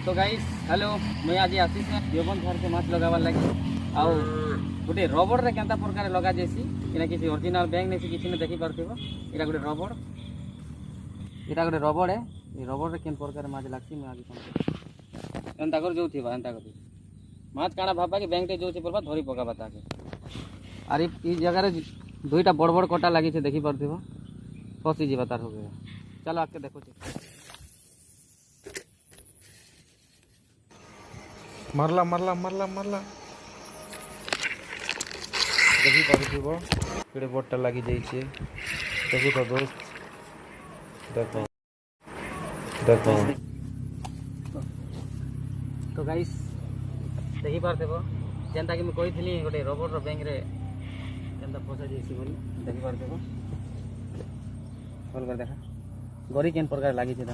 तो guys hello मैं आज आशीष देवबंद घर से माछ लगावार लगे आउ गोटे रबड़ रे केंता प्रकार लगा जेसी कि किसी ओरिजिनल बैंक नहीं किसी ने देखी पारथिबो एटा गोटे रबड़ है ये रबड़ रे केन प्रकार माछ लागसी मैं आज एंता कर जो थिबा एंता कर माछ काना भाबा कि बैंक टे जो परबा धरी पकाबा ताके अरे ई जगह रे दुईटा बड़ बड़ कटा लागी छे देखी पारथिबो फसी जीवा तार हो गया चलो आके देखो मरला मरला मरला मरला देखी पारुथिबो केडे बट्टा लागी जाइछे देखु तो दोस्त देखो देखो तो गाइस देखी पारथिबो जेंता कि मैं कहिथिली गोटे रबड़ रो बैंक रे जेंता फसा जाइसी बोली देखी पारथिबो कॉल कर देखा गरी केन प्रकार लागी छे